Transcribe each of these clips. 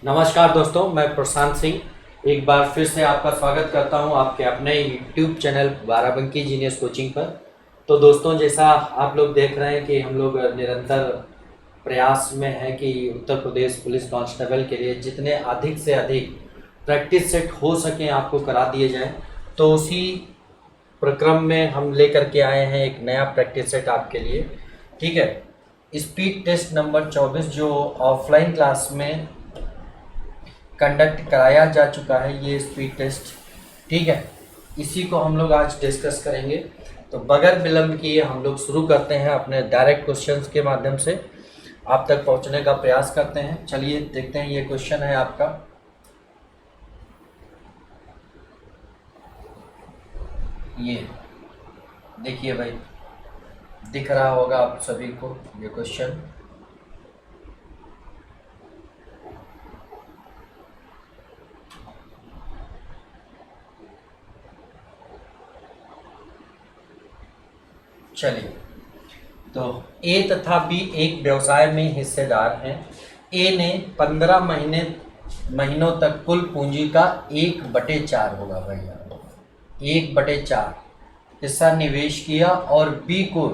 नमस्कार दोस्तों, मैं प्रशांत सिंह एक बार फिर से आपका स्वागत करता हूं आपके अपने YouTube channel Barabanki genius coaching पर। तो दोस्तों, जैसा आप लोग देख रहे हैं कि हम लोग निरंतर प्रयास में हैं कि उत्तर प्रदेश पुलिस कांस्टेबल के लिए जितने अधिक से अधिक प्रैक्टिस सेट हो सकें आपको करा दिए जाएं। तो उसी प्रक्रम में हम लेकर के आए हैं एक नया प्रैक्टिस सेट आपके लिए। ठीक है, स्पीड टेस्ट नंबर 24 जो ऑफलाइन क्लास में कंडक्ट कराया जा चुका है, ये स्पीड टेस्ट। ठीक है, इसी को हम लोग आज डिस्कस करेंगे। तो बगैर विलंब किए हम लोग शुरू करते हैं, अपने डायरेक्ट क्वेश्चंस के माध्यम से आप तक पहुंचने का प्रयास करते हैं। चलिए देखते हैं, ये क्वेश्चन है आपका। ये देखिए भाई, दिख रहा होगा आप सभी को ये क्वेश्चन। चलिए, तो ए तथा बी एक व्यवसाय में हिस्सेदार हैं। ए ने 15 महीनों तक कुल पूंजी का 1/4 होगा भैया, 1/4 हिस्सा निवेश किया और बी को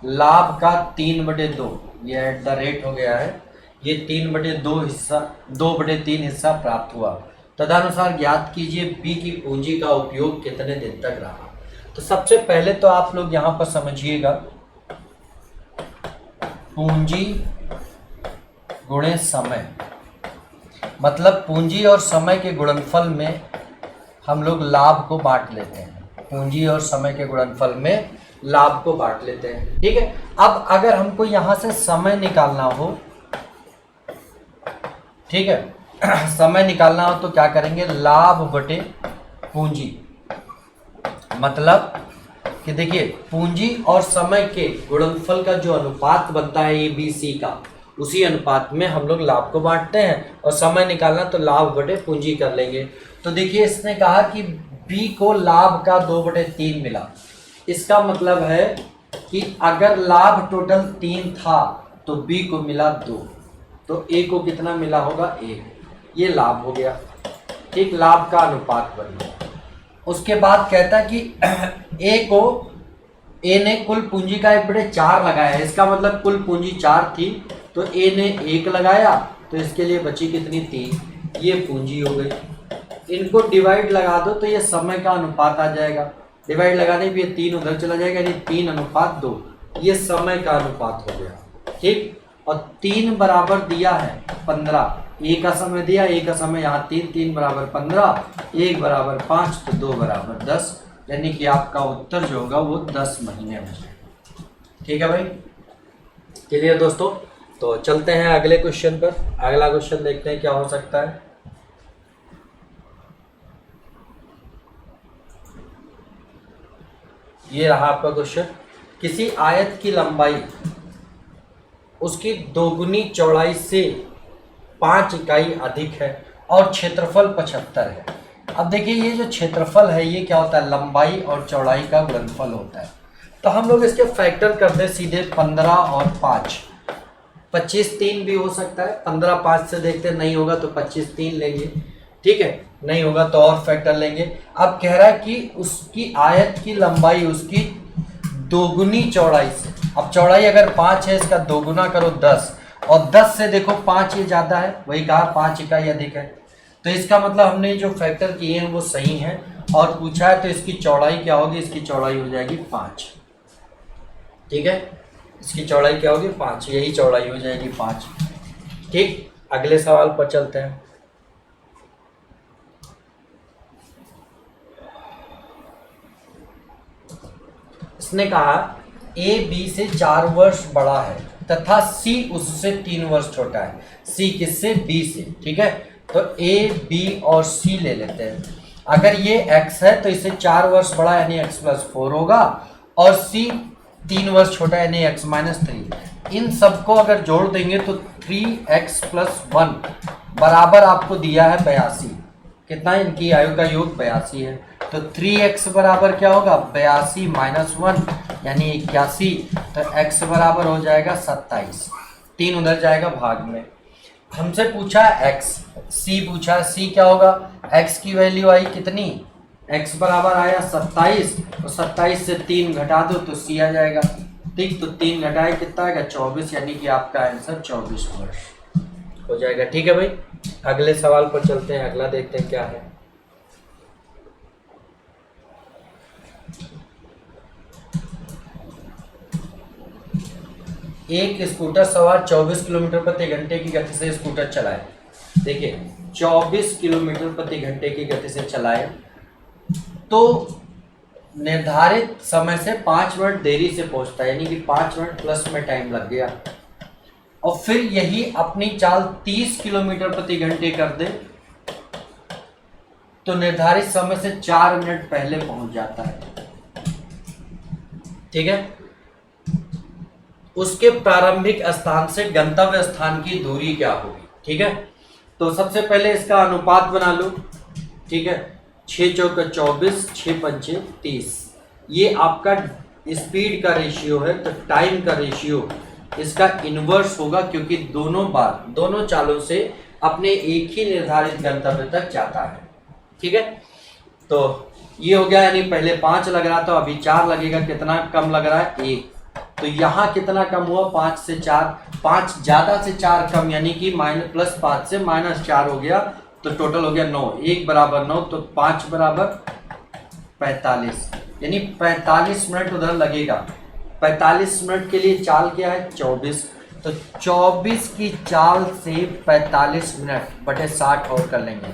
लाभ का 3/2, ये एट द रेट हो गया है, ये 3/2 हिस्सा 2/3 हिस्सा प्राप्त हुआ। तदनुसार ज्ञात कीजिए बी की पूंजी का उपयोग कितने दिन तक रहा। तो सबसे पहले तो आप लोग यहाँ पर समझिएगा, पूंजी गुणे समय, मतलब पूंजी और समय के गुणनफल में हम लोग लाभ को बांट लेते हैं। पूंजी और समय के गुणनफल में लाभ को बांट लेते हैं। ठीक है, अब अगर हमको यहाँ से समय निकालना हो, ठीक है समय निकालना हो तो क्या करेंगे, लाभ बटे पूंजी। मतलब कि देखिए, पूंजी और समय के गुणनफल का जो अनुपात बनता है ए बी सी का, उसी अनुपात में हम लोग लाभ को बांटते हैं। और समय निकालना तो लाभ बटे पूंजी कर लेंगे। तो देखिए, इसने कहा कि बी को लाभ का 2/3 मिला। इसका मतलब है कि अगर लाभ टोटल 3 था तो बी को मिला 2, तो ए को कितना मिला होगा, 1। ये लाभ हो गया। ठीक, लाभ का अनुपात बन गया। उसके बाद कहता है कि ए ने कुल पूंजी का 1/4 लगाया। इसका मतलब कुल पूंजी 4 थी तो ए ने 1 लगाया, तो इसके लिए बची कितनी, 3। ये पूंजी हो गई। इनको डिवाइड लगा दो तो ये समय का अनुपात आ जाएगा। डिवाइड लगाने पे 3 उधर चला जाएगा, यानी 3:2, ये समय का अनुपात हो गया। ठीक, और 3 बराबर दिया है 15, ए का समय दिया, ए का समय यहाँ 3 बराबर 15, 1 बराबर 5, तो 2 बराबर 10, यानी कि आपका उत्तर जो होगा वो 10 महीने में। ठीक है भाई, क्लियर दोस्तों। तो चलते हैं अगले क्वेश्चन पर। अगला क्वेश्चन देखते हैं क्या हो सकता है। ये रहा आपका क्वेश्चन। किसी आयत की लंबाई उसकी दोगुनी चौड़ाई से 5 इकाई अधिक है और क्षेत्रफल 75 है। अब देखिए, ये जो क्षेत्रफल है ये क्या होता है, लंबाई और चौड़ाई का गुणनफल होता है। तो हम लोग इसके फैक्टर कर दें सीधे, 15 और 5, 25 3 भी हो सकता है। 15 5 से देखते नहीं होगा तो 25 3 लेंगे। ठीक है, नहीं होगा तो और फैक्टर लेंगे। अब कह रहा है कि उसकी आयत की लंबाई उसकी दोगुनी चौड़ाई से। अब चौड़ाई अगर 5 है, इसका दोगुना करो 10, और 10 से देखो 5 ये ज़्यादा है, वही कहा 5 इकाई अधिक है। तो इसका मतलब हमने जो फैक्टर किए हैं वो सही हैं। और पूछा है तो इसकी चौड़ाई क्या होगी, इसकी चौड़ाई हो जाएगी 5। ठीक है, इसकी चौड़ाई क्या होगी, 5, यही चौड़ाई हो जाएगी 5। ठीक, अगले सवाल पर चलते हैं। इसने कहा ए बी से 4 वर्ष बड़ा है तथा सी उससे 3 वर्ष छोटा है। सी किससे, बी से। ठीक है, तो ए बी और सी ले लेते हैं। अगर ये x है तो इसे 4 वर्ष बड़ा यानी x+4 होगा, और सी 3 वर्ष छोटा यानी x-3। इन सबको अगर जोड़ देंगे तो 3x+1 बराबर आपको दिया है 82। कितना, इनकी आयु का योग 82 है। तो 3x बराबर क्या होगा, 82 - 1 यानी 81। तो x बराबर हो जाएगा 27। 3 उधर जाएगा भाग में। हमसे पूछा x, सी पूछा, सी क्या होगा, x की वैल्यू आई कितनी, x बराबर आया 27, तो 27 से 3 घटा दो तो सी आ जाएगा। ठीक, तो 3 घटाए कितना आएगा 24, यानी कि आपका आंसर 24 वर्ष हो जाएगा। ठीक है भाई, अगले सवाल पर चलते हैं, अगला देखते हैं क्या है। एक स्कूटर सवार 24 किलोमीटर प्रति घंटे की गति से स्कूटर चलाए। देखिए 24 किलोमीटर प्रति घंटे की गति से चलाए तो निर्धारित समय से 5 मिनट देरी से पहुंचता है, यानी कि 5 मिनट प्लस में टाइम लग गया। और फिर यही अपनी चाल 30 किलोमीटर प्रति घंटे कर दे तो निर्धारित समय से 4 मिनट पहले पहुंच जाता है। ठीक है, उसके प्रारंभिक स्थान से गंतव्य स्थान की दूरी क्या होगी। ठीक है, तो सबसे पहले इसका अनुपात बना लो। ठीक है, 6 चौका 24, 6 पंचे 30, ये आपका स्पीड का रेशियो है, तो टाइम का रेशियो इसका इनवर्स होगा, क्योंकि दोनों चालों से अपने एक ही निर्धारित गंतव्य तक जाता है। ठीक है, तो ये हो गया, यानी पहले 5 लग रहा था, अभी 4 लगेगा, कितना कम लग रहा है 1, तो यहाँ कितना कम हुआ 5 से 4, 5 ज्यादा से 4 कम, यानी कि +5 से -4 हो गया, तो टोटल हो गया 9, 1 बराबर 9, तो 5 बराबर 45, यानी 45 मिनट उधर लगेगा। 45 मिनट के लिए चाल क्या है 24, तो 24 की चाल से 45 मिनट बटे 60 और कर लेंगे,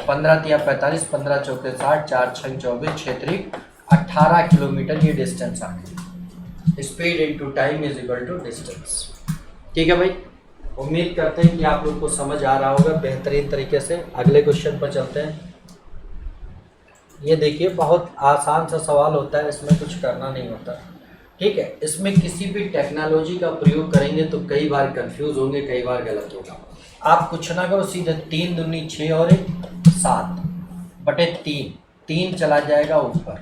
15 तिया 45, 15 चौके 60, 4 6 24, 6 त्रिक 18 किलोमीटर ये डिस्टेंस आ गई। Speed into time is equal to distance. ठीक है भाई, उम्मीद करते हैं कि आप लोग को समझ आ रहा होगा बेहतरीन तरीके से। अगले क्वेश्चन पर चलते हैं। ये देखिए बहुत आसान सा सवाल होता है, इसमें कुछ करना नहीं होता। ठीक है, इसमें किसी भी टेक्नोलॉजी का प्रयोग करेंगे तो कई बार कंफ्यूज होंगे, कई बार गलत होगा। आप कुछ ना करो, सीधे 3 दूनी 6 और 1 7 बटे 3 चला जाएगा ऊपर।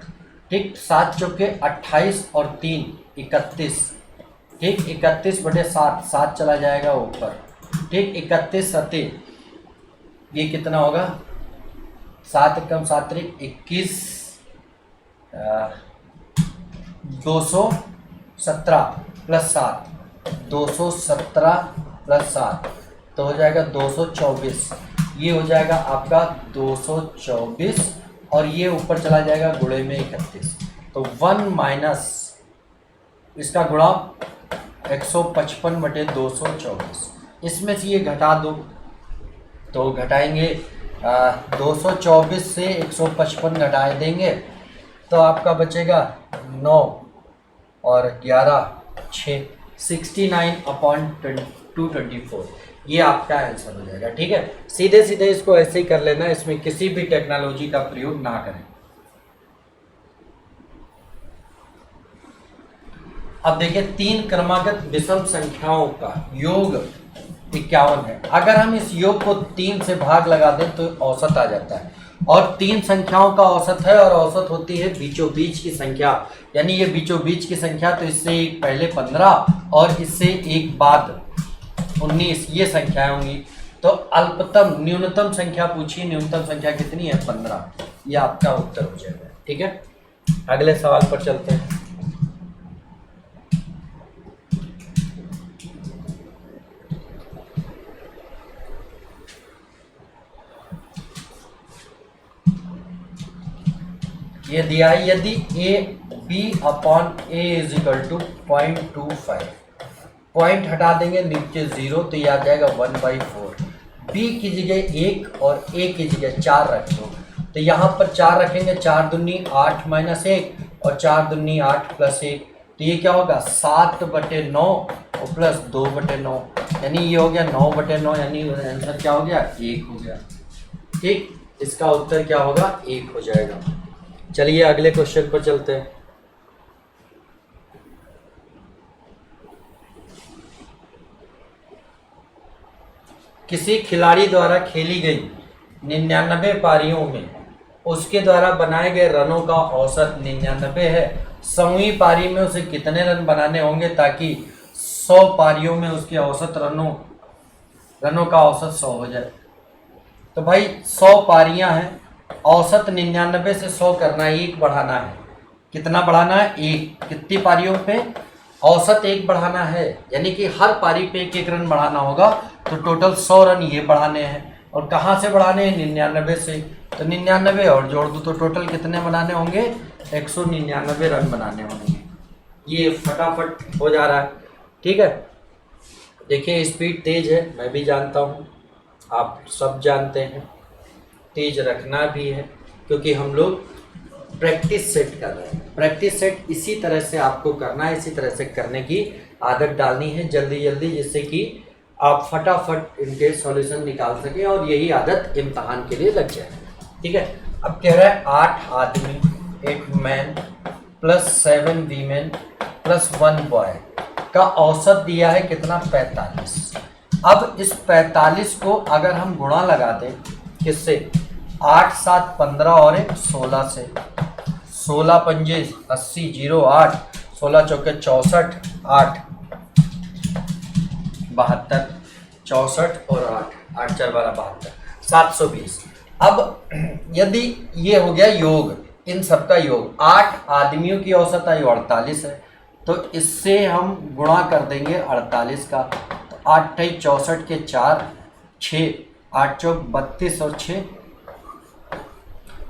ठीक, 7 चौके 28 और 3 31। ठीक, 31 बटे 7 चला जाएगा ऊपर। ठीक, 31 सते ये कितना होगा, 7 एकम 7 त्रिक 21, 217 प्लस 7, 217 प्लस 7 तो हो जाएगा 224। ये हो जाएगा आपका 224 और ये ऊपर चला जाएगा गुणे में 31, तो 1 माइनस इसका गुणा 155 बटे 224। इसमें से ये घटा दो, तो घटाएंगे 224 से 155 घटाए देंगे तो आपका बचेगा 9 और 11 6 69/224। ये आपका आंसर हो जाएगा। ठीक है, सीधे सीधे इसको ऐसे ही कर लेना, इसमें किसी भी टेक्नोलॉजी का प्रयोग ना करें। अब देखिए 3 क्रमागत विषम संख्याओं का योग 51 है। अगर हम इस योग को 3 से भाग लगा दें तो औसत आ जाता है, और 3 संख्याओं का औसत है, और औसत होती है बीचों बीच की संख्या, यानी ये बीचों बीच की संख्या, तो इससे एक पहले 15 और इससे एक बाद 19 ये संख्याएं होंगी। तो अल्पतम न्यूनतम संख्या पूछी, न्यूनतम संख्या कितनी है 15, ये आपका उत्तर हो जाएगा। ठीक है, अगले सवाल पर चलते हैं। ये दिया है, यदि A b/a is equal to 0.25, point हटा देंगे नीचे 0 तो ये आ जाएगा 1/4। b की जगह 1 और a की जगह 4 रख दो, तो यहाँ पर 4 रखेंगे, 4 दूनी 8 माइनस 1 और 4 दूनी 8 प्लस 1, तो ये क्या होगा 7/9 और प्लस 2/9, यानी ये हो गया 9/9, यानी आंसर क्या हो गया 1 हो गया। ठीक, इसका उत्तर क्या होगा 1 हो जाएगा। चलिए अगले क्वेश्चन पर चलते हैं। किसी खिलाड़ी द्वारा खेली गई 99 पारियों में उसके द्वारा बनाए गए रनों का औसत 99 है। 100वीं पारी में उसे कितने रन बनाने होंगे ताकि 100 पारियों में उसके औसत रनों का औसत 100 हो जाए। तो भाई 100 पारियां हैं, औसत 99 से 100 करना है, एक बढ़ाना है। कितना बढ़ाना है? एक। कितनी पारियों पे? औसत एक बढ़ाना है, यानी कि हर पारी पे एक एक रन बढ़ाना होगा। तो टोटल 100 रन ये बढ़ाने हैं। और कहाँ से बढ़ाने हैं? 99 से। तो 99 और जोड़ दो तो टोटल कितने बनाने होंगे? 199 रन बनाने होंगे। ये फटाफट हो जा रहा है, ठीक है। देखिए स्पीड तेज है, मैं भी जानता हूँ, आप सब जानते हैं। तेज रखना भी है, क्योंकि हम लोग प्रैक्टिस सेट कर रहे हैं। प्रैक्टिस सेट इसी तरह से आपको करना है, इसी तरह से करने की आदत डालनी है जल्दी जल्दी, जिससे कि आप फटाफट इनके सॉल्यूशन निकाल सकें और यही आदत इम्तहान के लिए लग जाए, ठीक है। अब कह रहा है 8 आदमी, 8 man plus 7 women plus 1 boy का औसत दिया है कितना? 45। अब इस 45 को अगर हम गुणा लगा दें किससे? 8 7 15 और एक 16 से। 16 पंजे 80, 0 8, 16 चौके 64, 8 72, 64 और 8, 8 4 12 72, 720। अब यदि ये हो गया योग, इन सबका योग, 8 आदमियों की औसत आयु 48 है, तो इससे हम गुणा कर देंगे 48 का। तो 8 64 के 4, 6, 8 चौक 32 और 6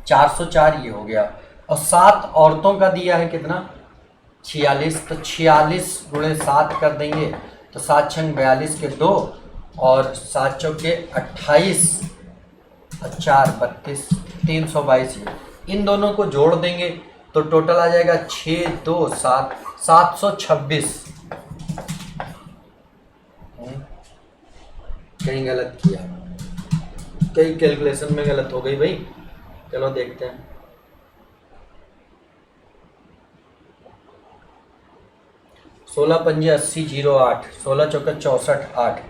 404 ये हो गया। और 7 औरतों का दिया है कितना? 46। तो 46 गुणे 7 कर देंगे तो 7 छंग 42 के 2 और 7 चौके 28 और 4 32, 322। इन दोनों को जोड़ देंगे तो टोटल आ जाएगा 6 2 7, 726। कहीं गलत किया, कहीं कैलकुलेशन में गलत हो गई भाई। चलो देखते हैं। सोलह पंजे 80, 0 8, 16 चौके 64, 8,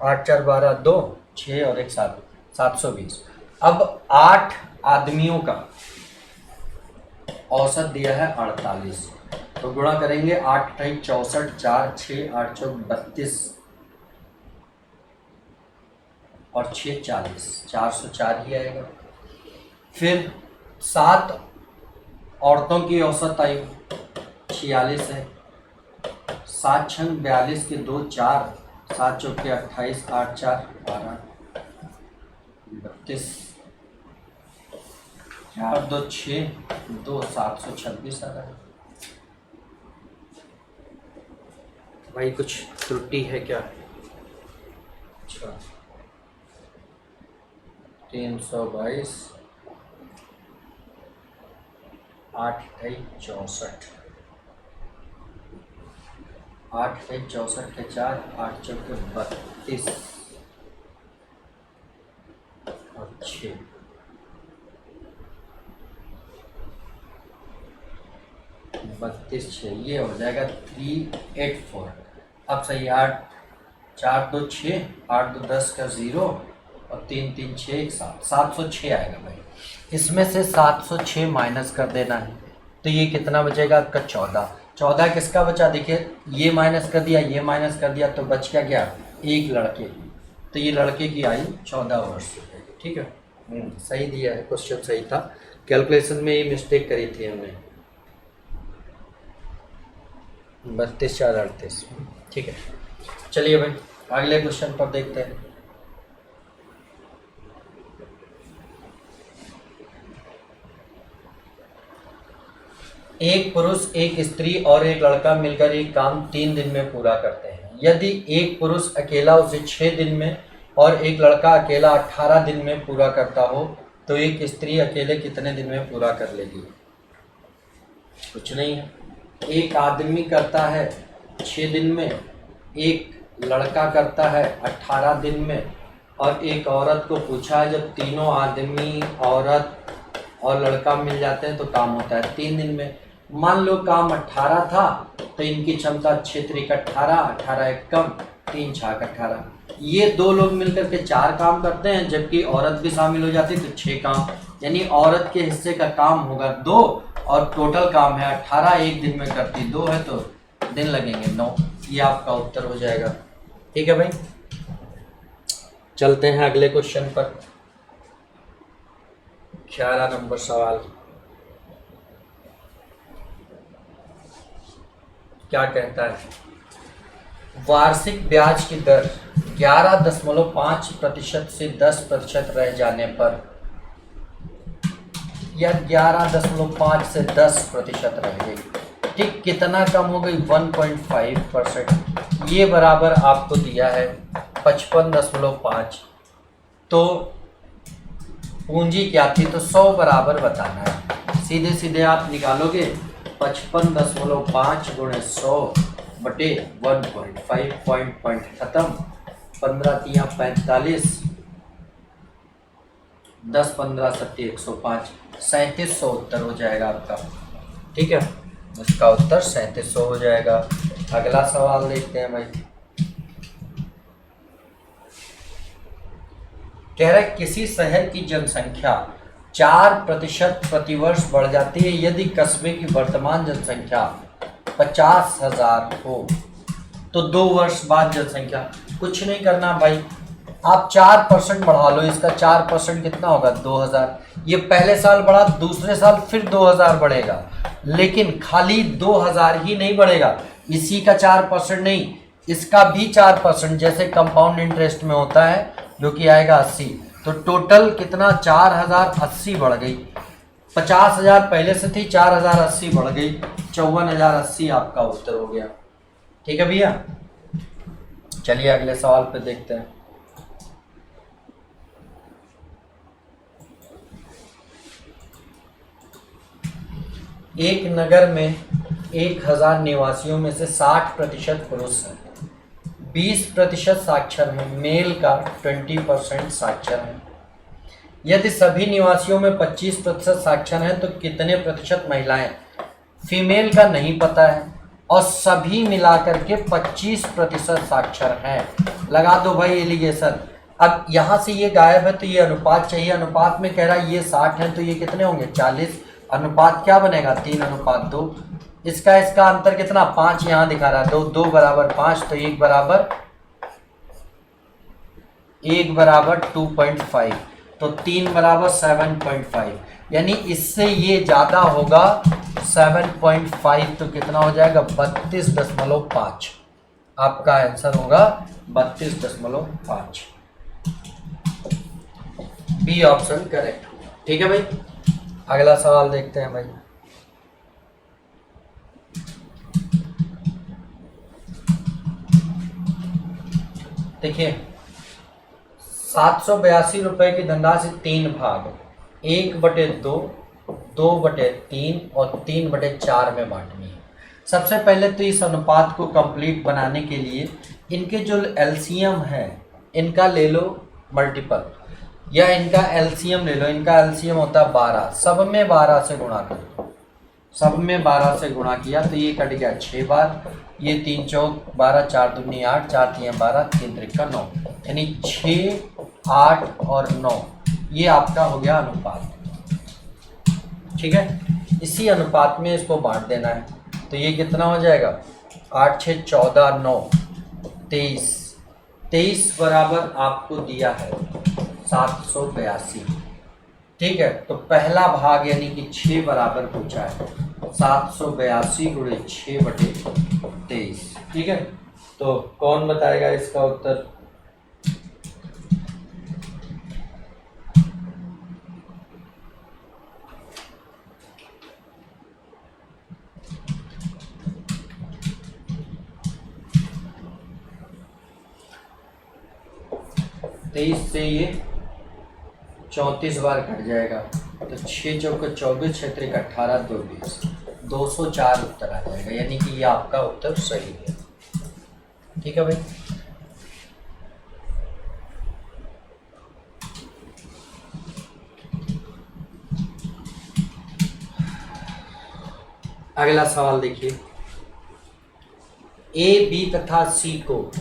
8 4 12 2, 6 और एक 7, 720। अब 8 आदमियों का औसत दिया है 48, तो गुणा करेंगे 8 64, 4 6, 8 चौक 32 और 6 40, 404 ही आएगा। फिर 7 औरतों की औसत आयु 46 है, 7 छंग 42 के 2 4, 7 चौके 28, 8 4 12 32, 4 2 6 2, 726 आ रहा है। भाई कुछ त्रुटि है क्या? अच्छा 322, 8 64, 8 64 के 4, 8 चौके 32 और 6, 32 6, ये हो जाएगा 384। अब सही 8 4 2 6, 8 2 10 का 0 और 3 3 6 1 7, 706 आएगा भाई। इसमें से 706 माइनस कर देना है, तो ये कितना बचेगा आपका? 14। 14 किसका बचा? देखिए ये माइनस कर दिया, ये माइनस कर दिया, तो बच क्या गया? एक लड़के की। तो ये लड़के की आयु 14 वर्ष हो जाएगी, ठीक है। सही दिया है, क्वेश्चन सही था, कैलकुलेशन में ये मिस्टेक करी थी हमने। 32 4 38, ठीक है। चलिए भाई अगले क्वेश्चन पर देखते हैं। एक पुरुष, एक स्त्री और एक लड़का मिलकर एक काम 3 दिन में पूरा करते हैं। यदि एक पुरुष अकेला उसे 6 दिन में और एक लड़का अकेला 18 दिन में पूरा करता हो, तो एक स्त्री अकेले कितने दिन में पूरा कर लेगी? कुछ नहीं है। एक आदमी करता है 6 दिन में, एक लड़का करता है 18 दिन में, और एक औरत को पूछा है जब तीनों आदमी, औरत और लड़का मिल जाते हैं तो काम होता है 3 दिन में। मान लो काम 18 था, तो इनकी क्षमता 6 त्रिक 18, 18 एक कम, 3 छाक 18। ये 2 लोग मिलकर के 4 काम करते हैं, जबकि औरत भी शामिल हो जाती है तो 6 काम, यानी औरत के हिस्से का काम होगा 2 और टोटल काम है 18, एक दिन में करती 2 है तो दिन लगेंगे 9। ये आपका उत्तर हो जाएगा, ठीक है भाई। चलते हैं अगले क्वेश्चन पर। 11 नंबर सवाल क्या कहता है? वार्षिक ब्याज की दर 11.5% से 10% रह जाने पर, या 11.5 से 10% रह गई, ठीक कितना कम हो गई? 1.5%। ये बराबर आपको दिया है 55.5। तो पूंजी क्या थी? तो 100 बराबर बताना है। सीधे सीधे आप निकालोगे 55.5 गुणे 100 बटे 1.5, पॉइंट खत्म। 15 तिया 45, 10 15 70 105, 3700 उत्तर हो जाएगा आपका। ठीक है, इसका उत्तर 3700 हो जाएगा। अगला सवाल देखते हैं भाई। कह रहा है किसी शहर की जनसंख्या 4% प्रतिवर्ष बढ़ जाती है यदि कस्बे की वर्तमान जनसंख्या 50,000 हो, तो 2 वर्ष बाद जनसंख्या। कुछ नहीं करना भाई, आप 4% बढ़ा लो। इसका 4% कितना होगा? 2000। ये पहले साल बढ़ा, दूसरे साल फिर 2000 बढ़ेगा, लेकिन खाली 2000 ही नहीं बढ़ेगा। इसी का 4% नहीं, इसका भी 4%, जैसे कंपाउंड इंटरेस्ट में होता है, जो कि आएगा 80। तो टोटल कितना? 4080 बढ़ गई। 50,000 पहले से थी, 4080 बढ़ गई, 54,080 आपका उत्तर हो गया। ठीक है भैया, चलिए अगले सवाल पे देखते हैं। एक नगर में 1000 निवासियों में से 60% पुरुष हैं, 20% साक्षर हैं, मेल का 20% साक्षर है। यदि सभी निवासियों में 25% साक्षर हैं तो कितने प्रतिशत महिलाएं? फीमेल का नहीं पता है, और सभी मिलाकर के 25% साक्षर हैं। लगा दो भाई एलिगेशन। अब यहाँ से ये गायब है तो ये अनुपात चाहिए। अनुपात में कह रहा है ये 60 है तो ये कितने होंगे? 40। अनुपात क्या बनेगा? 3:2। इसका अंतर कितना? 5 यहाँ दिखा रहा है। 2 बराबर 5, तो 1 बराबर 2.5, तो 3 बराबर 7.5, यानी इससे ये ज़्यादा होगा 7.5, तो कितना हो जाएगा? 32.5। आपका आंसर होगा 32.5। B option correct. ठीक है भाई, अगला सवाल देखते हैं भाई। देखिए 782 रुपए की धनराशि 3 भाग 1/2, 2/3 और 3/4 में बांटनी है। सबसे पहले तो इस अनुपात को कंप्लीट बनाने के लिए इनके जो एलसीएम है इनका ले लो मल्टीपल, या इनका एलसीएम ले लो। इनका एलसीएम होता है 12, सब में 12 से गुणा कर दो। सब में 12 से गुणा किया तो ये कट गया 6 बार, ये 3 चौक 12, 4 दूनी 8, 4 तिया 12, 3 त्रिका 9, यानी 6, 8 और 9, ये आपका हो गया अनुपात। ठीक है, इसी अनुपात में इसको बांट देना है। तो ये कितना हो जाएगा? 8 6 14 9 23। 23 बराबर आपको दिया है 782। ठीक है, तो पहला भाग यानी कि 6 बराबर पूछा है, 782 गुणे 6/23। ठीक है, तो कौन बताएगा इसका उत्तर? तेईस से ये 34 बार कट जाएगा, तो 6 चौके 24, 6 त्रिक 18, 2 20, 204 उत्तर आ जाएगा, यानी कि ये आपका उत्तर सही है। ठीक है भाई, अगला सवाल देखिए। ए, बी तथा सी को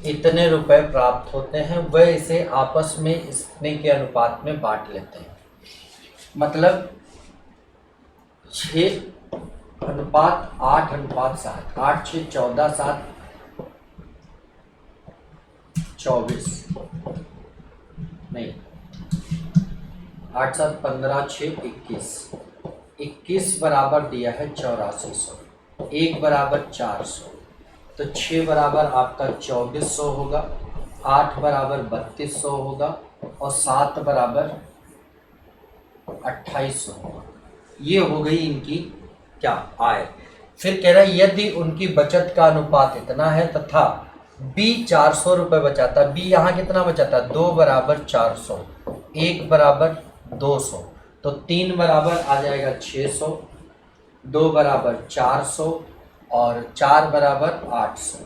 इतने रुपए प्राप्त होते हैं, वह इसे आपस में इतने के अनुपात में बांट लेते हैं। मतलब 6:8:7, 8 6 14, 7 24, नहीं 8 7 15 6 21, 21 बराबर दिया है 8400, 1 बराबर 400, तो 6 बराबर आपका 2400 होगा, 8 बराबर 3200 होगा और 7 बराबर 2800 होगा। ये हो गई इनकी क्या आय। फिर कह रहा है यदि उनकी बचत का अनुपात इतना है तथा बी 400 रुपये बचाता, बी यहाँ कितना बचाता, 2 बराबर 400, 1 बराबर 200, तो 3 बराबर आ जाएगा 600, 2 बराबर 400 और 4 बराबर 800।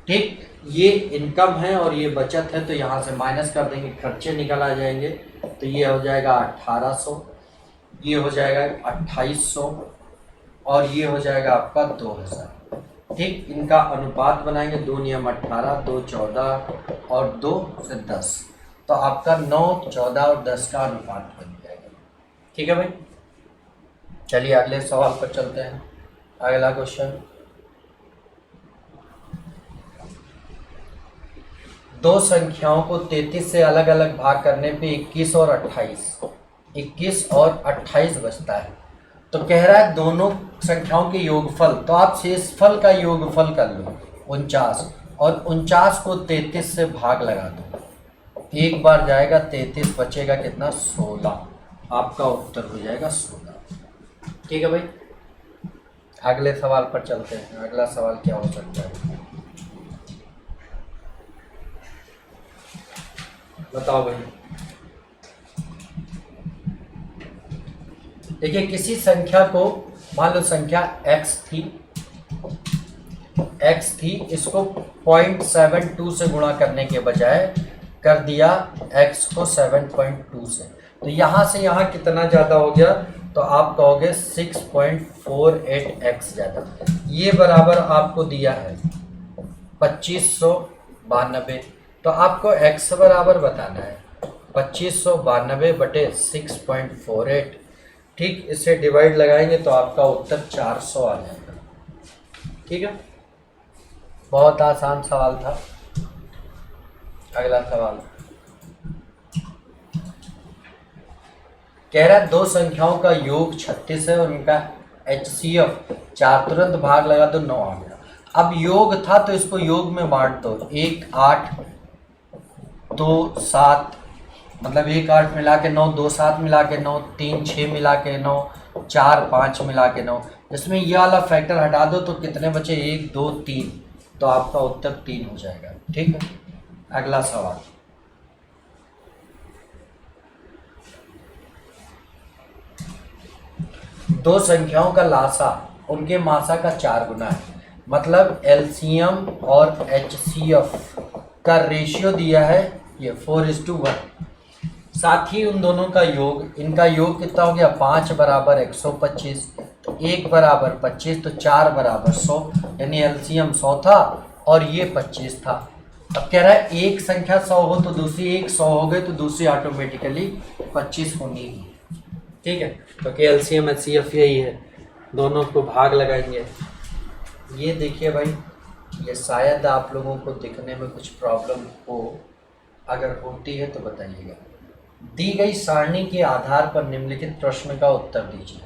ठीक, ये इनकम है और ये बचत है, तो यहाँ से माइनस कर देंगे, खर्चे निकल आ जाएंगे, तो ये हो जाएगा 1800, ये हो जाएगा 2800 और ये हो जाएगा आपका 2000। ठीक, इनका अनुपात बनाएंगे, 2 नियम 18, 2 14 और 2 से 10, तो आपका 9 14 और 10 का अनुपात बन जाएगा। ठीक है भाई, चलिए अगले सवाल पर चलते हैं। अगला क्वेश्चन, दो संख्याओं को 33 से अलग अलग भाग करने पे 21 और 28 बचता है। तो कह रहा है दोनों संख्याओं के योगफल, तो आप शेषफल का योगफल कर लो 49 और 49 को 33 से भाग लगा दो, एक बार जाएगा 33, बचेगा कितना 16, आपका उत्तर हो जाएगा 16। ठीक है भाई, अगले सवाल पर चलते हैं। अगला सवाल क्या हो सकता है, बताओ भाई। देखिए किसी संख्या को, मान लो संख्या x थी, इसको 0.72 से गुणा करने के बजाय कर दिया x को 7.2 से, तो यहाँ से यहाँ कितना ज़्यादा हो गया, तो आप कहोगे 6.48x ज़्यादा। ये बराबर आपको दिया है 2592, तो आपको x बराबर बताना है 2592 बटे 6.48। ठीक, इससे डिवाइड लगाएंगे तो आपका उत्तर 400 आ जाएगा। ठीक है, बहुत आसान सवाल था। अगला सवाल कह रहा है दो संख्याओं का योग 36 है और उनका HCF 4, तुरंत भाग लगा दो 9 आ गया। अब योग था तो इसको योग में बांट दो, 1 8 2 7, मतलब 1 8 मिला के 9, 2 7 मिला के 9, 3 6 मिला के 9, 4 5 मिला के 9। इसमें ये वाला फैक्टर हटा दो तो कितने बचे, 1 2 3, तो आपका उत्तर 3 हो जाएगा। ठीक है, अगला सवाल, दो संख्याओं का लासा उनके मासा का 4 गुना है, मतलब एलसीएम और HCF का रेशियो दिया है ये 4:1। साथ ही उन दोनों का योग, इनका योग कितना हो गया, 5 बराबर 125, तो 1 बराबर 25, तो 4 बराबर 100, यानी एलसीएम 100 था और ये 25 था। अब कह रहा है एक संख्या 100 हो तो दूसरी एक 100 हो गई, तो दूसरी ऑटोमेटिकली 25 होनी ही। ठीक है, क्योंकि एलसीएम HCF यही है, दोनों को भाग लगाएंगे। ये देखिए भाई, ये शायद आप लोगों को दिखने में कुछ प्रॉब्लम हो, अगर होती है तो बताइएगा। दी गई सारणी के आधार पर निम्नलिखित प्रश्न का उत्तर दीजिए।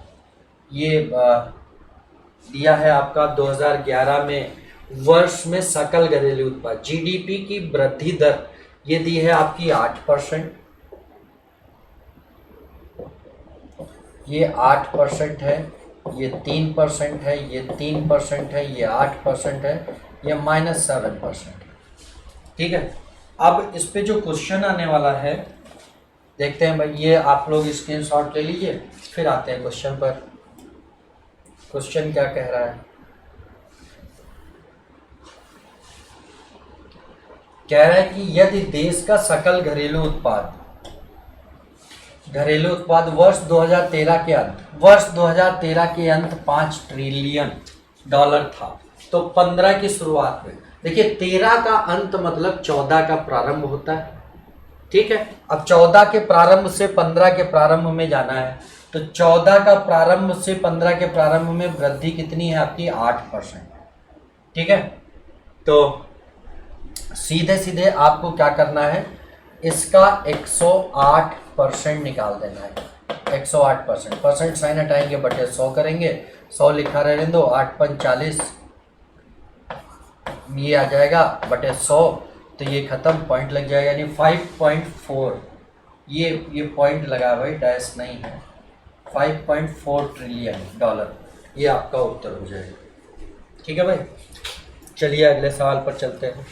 ये दिया है आपका 2011 में वर्ष में सकल घरेलू उत्पाद GDP की वृद्धि दर, ये दी है आपकी 8%, ये 8% है, ये 3% है, ये 3% है, ये 8% है, ये -7%। ठीक है, अब इस पे जो क्वेश्चन आने वाला है देखते हैं भाई, ये आप लोग स्क्रीनशॉट ले लीजिए, फिर आते हैं क्वेश्चन पर। क्वेश्चन क्या कह रहा है, कह रहा है कि यदि देश का सकल घरेलू उत्पाद वर्ष 2013 के अंत 5 ट्रिलियन डॉलर था, तो 15 की शुरुआत में, देखिए 13 का अंत मतलब 14 का प्रारंभ होता है। ठीक है, अब 14 के प्रारंभ से 15 के प्रारंभ में जाना है, तो 14 का प्रारंभ से 15 के प्रारंभ में वृद्धि कितनी है आपकी, 8%। ठीक है, तो सीधे सीधे आपको क्या करना है, इसका 108% निकाल देना है। 108% परसेंट साइन हटाएंगे बटे 100 करेंगे, 100 लिखा रहने दो, 8 पंच 40, ये आ जाएगा बटे 100, तो ये खत्म, पॉइंट लग जाएगा, यानी 5.4। ये पॉइंट लगा भाई, डैश नहीं है। 5.4 ट्रिलियन डॉलर, ये आपका उत्तर हो जाएगा। ठीक है भाई, चलिए अगले सवाल पर चलते हैं।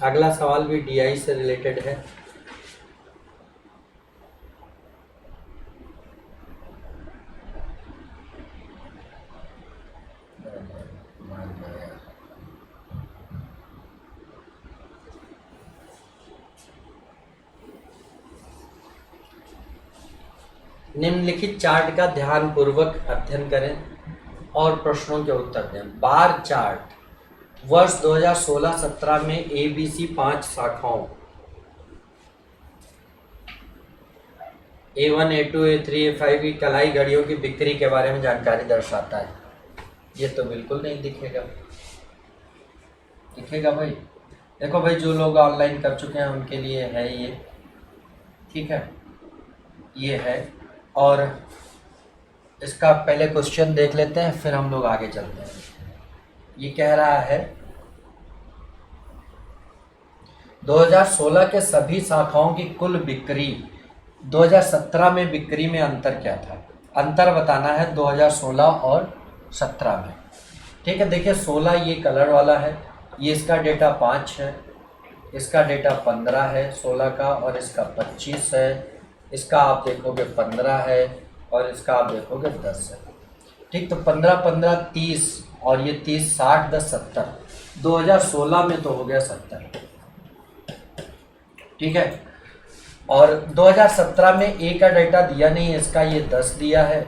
अगला सवाल भी डीआई से रिलेटेड है। निम्नलिखित चार्ट का ध्यानपूर्वक अध्ययन करें और प्रश्नों के उत्तर दें। बार चार्ट वर्ष 2016-17 में एबीसी 5 शाखाओं A1, A2, A3, A5 की कलाई घड़ियों की बिक्री के बारे में जानकारी दर्शाता है। ये तो बिल्कुल नहीं दिखेगा। दिखेगा भाई? देखो भाई, जो लोग ऑनलाइन कर चुके हैं उनके लिए है ये, ठीक है, ये है। और इसका पहले क्वेश्चन देख लेते हैं, फिर हम लोग आगे चलते हैं। ये कह रहा है 2016 के सभी शाखाओं की कुल बिक्री 2017 में बिक्री में अंतर क्या था? अंतर बताना है 2016 और 17 में। ठीक है, देखिए 16 ये कलर वाला है, ये इसका डेटा 5 है, इसका डेटा 15 है 16 का, और इसका 25 है, इसका आप देखोगे 15 है, और इसका आप देखोगे 10 है। ठीक, तो 15 15 30, और ये 30 60 10 70, 2016 में तो हो गया 70। ठीक है, और 2017 में ए का डेटा दिया नहीं है, इसका ये 10 दिया है,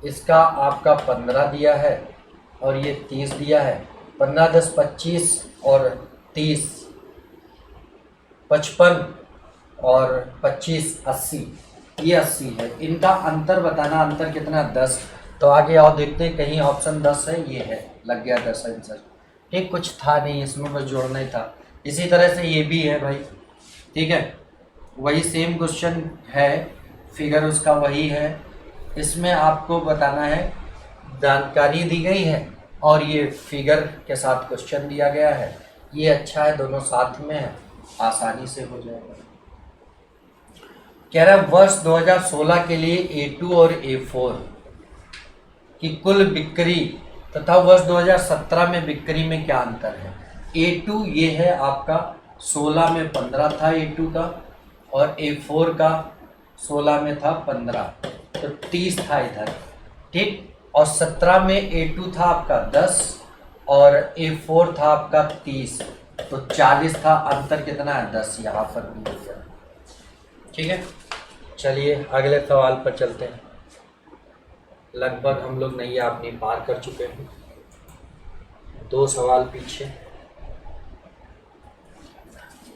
इसका आपका 15 दिया है, और ये 30 दिया है। 15 10 25, और 30 55, और 25 80, ये 80 है। इनका अंतर बताना, अंतर कितना? 10। तो आगे आओ देखते हैं, कहीं ऑप्शन 10 है, ये है, लग गया 10 आंसर। ठीक, कुछ था नहीं इसमें, बस जोड़ना ही था। इसी तरह से ये भी है भाई, ठीक है, वही सेम क्वेश्चन है, फिगर उसका वही है। इसमें आपको बताना है, जानकारी दी गई है और ये फिगर के साथ क्वेश्चन दिया गया है। ये अच्छा है, दोनों साथ में है, आसानी से हो जाएगा। कह रहा है वर्ष 2016 के लिए A2 और A4 की कुल बिक्री तथा वर्ष 2017 में बिक्री में क्या अंतर है? A2 ये है आपका, 16 में 15 था A2 का, और A4 का 16 में था 15, तो 30 था इधर। ठीक, और 17 में A2 था आपका 10, और A4 था आपका 30, तो 40 था। अंतर कितना है? 10। यहाँ पर भी हो गया। ठीक है, चलिए अगले सवाल पर चलते हैं। लगभग हम लोग नैया अपनी पार कर चुके हैं, 2 सवाल पीछे।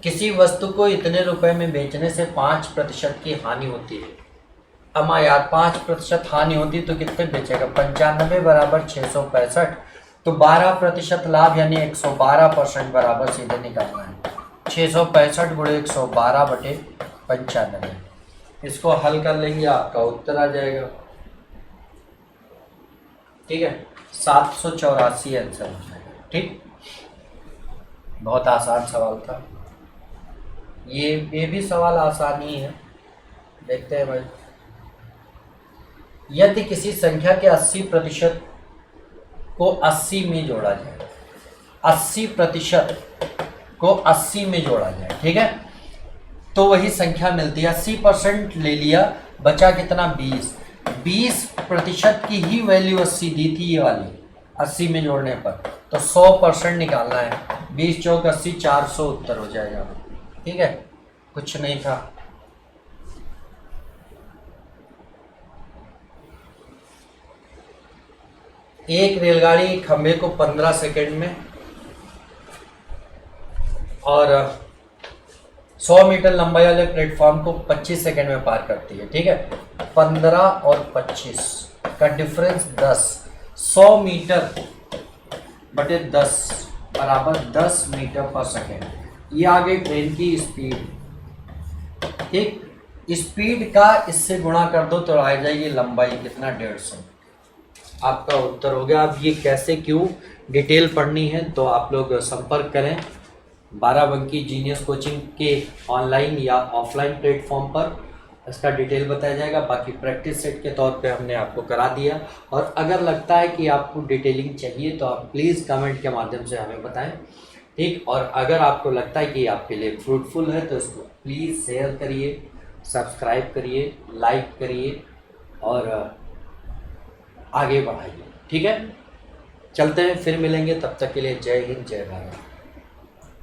किसी वस्तु को इतने रुपए में बेचने से 5% की हानि होती है। अमा यार, 5% हानि होती तो कितने बेचेगा? 95 बराबर 665, तो 12% लाभ यानी 112% बराबर सीधे निकालना है। 665 गुणे 112 बटे 95, इसको हल कर लेंगे, आपका उत्तर आ जाएगा। ठीक है, 784 आंसर हो जाएगा। ठीक, बहुत आसान सवाल था ये भी सवाल आसान ही है। देखते हैं भाई, यदि किसी संख्या के 80% को 80 में जोड़ा जाए, 80% को 80 में जोड़ा जाए, ठीक है, तो वही संख्या मिलती है। 80% ले लिया, बचा कितना? 20। 20% की ही वैल्यू 80 दी थी ये वाली, 80 में जोड़ने पर, तो 100% निकालना है। 20 चौक 80, 400 उत्तर हो जाएगा। ठीक है, कुछ नहीं था। एक रेलगाड़ी खंभे को 15 सेकंड में और 100 मीटर लंबाई वाले प्लेटफॉर्म को 25 सेकंड में पार करती है। ठीक है, 15 और 25 का डिफरेंस 10। 100 मीटर बटे 10 बराबर 10 मीटर पर सेकेंड। ये आ गई ट्रेन की स्पीड। ठीक, स्पीड का इससे गुणा कर दो तो आ जाएगी लंबाई, कितना 150। आपका उत्तर हो गया। अब ये कैसे क्यों डिटेल पढ़नी है तो आप लोग संपर्क करें बाराबंकी जीनियस कोचिंग के ऑनलाइन या ऑफलाइन प्लेटफॉर्म पर, इसका डिटेल बताया जाएगा। बाकी प्रैक्टिस सेट के तौर पे हमने आपको करा दिया, और अगर लगता है कि आपको डिटेलिंग चाहिए तो आप प्लीज़ कमेंट के माध्यम से हमें बताएं। ठीक, और अगर आपको लगता है कि आपके लिए फ्रूटफुल है तो इसको प्लीज़ शेयर करिए, सब्सक्राइब करिए, लाइक करिए और आगे बढ़ाइए। ठीक है, चलते हैं, फिर मिलेंगे, तब तक के लिए जय हिंद जय भारत।